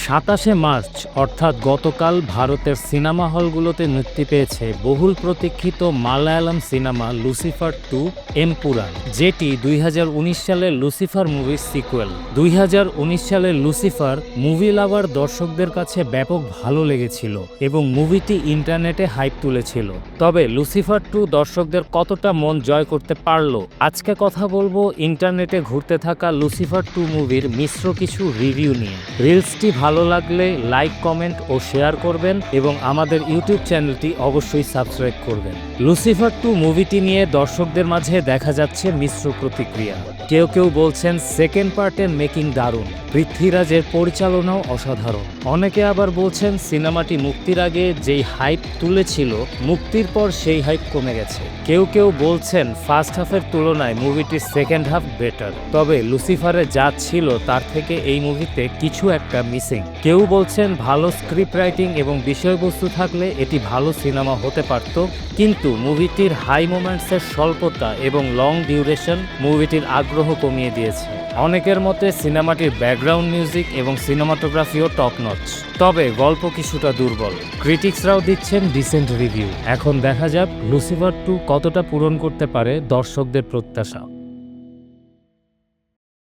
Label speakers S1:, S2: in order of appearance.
S1: 27শে March অর্থাৎ গতকাল ভারতের সিনেমা হলগুলোতে মুক্তি পেয়েছে বহুল প্রতীক্ষিত মালায়ালাম সিনেমা লুসিফার 2 এমপুরান, যেটি 2019 সালের লুসিফার মুভির সিকুয়েল। 2019 সালের লুসিফার মুভি লাভার দর্শকদের কাছে ব্যাপক ভালো লেগেছিল এবং মুভিটি ইন্টারনেটে হাইপ তুলেছিল। তবে লুসিফার 2 দর্শকদের কতটা মন জয় করতে পারল, আজকে কথা বলবো ইন্টারনেটে ঘুরতে থাকা লুসিফার 2 মুভির মিশ্র কিছু রিভিউ নিয়ে। রিলসটি ভালো লাগলে লাইক, কমেন্ট ও শেয়ার করবেন এবং আমাদের ইউটিউব চ্যানেলটি অবশ্যই সাবস্ক্রাইব করবেন। লুসিফার 2 মুভিটি নিয়ে দর্শকদের মাঝে দেখা যাচ্ছে মিশ্র প্রতিক্রিয়া। কেউ কেউ বলছেন সেকেন্ড পার্টের মেকিং দারুণ, পৃথ্বীরাজের পরিচালনাও অসাধারণ। অনেকে আবার বলছেন সিনেমাটি মুক্তির আগে যেই হাইপ তুলেছিল, মুক্তির পর সেই হাইপ কমে গেছে। কেউ কেউ বলছেন ফার্স্ট হাফের তুলনায় মুভিটির সেকেন্ড হাফ বেটার, তবে লুসিফারে যা ছিল তার থেকে এই মুভিতে কিছু একটা মিসিং। কেউ বলছেন ভালো স্ক্রিপ্ট রাইটিং এবং বিষয়বস্তু থাকলে এটি ভালো সিনেমা হতে পারত, কিন্তু মুভিটির হাই মোমেন্টসের স্বল্পতা এবং লং ডিউরেশন মুভিটির আগ্রহ কমিয়ে দিয়েছে। অনেকের মতে সিনেমাটির ব্যাকগ্রাউন্ড মিউজিক এবং সিনেমাটোগ্রাফিও টপ নচ, তবে গল্প কিছুটা দুর্বল। ক্রিটিক্সরাও দিচ্ছেন ডিসেন্ট রিভিউ। এখন দেখা যাক লুসিফার 2 কতটা পূরণ করতে পারে দর্শকদের প্রত্যাশা।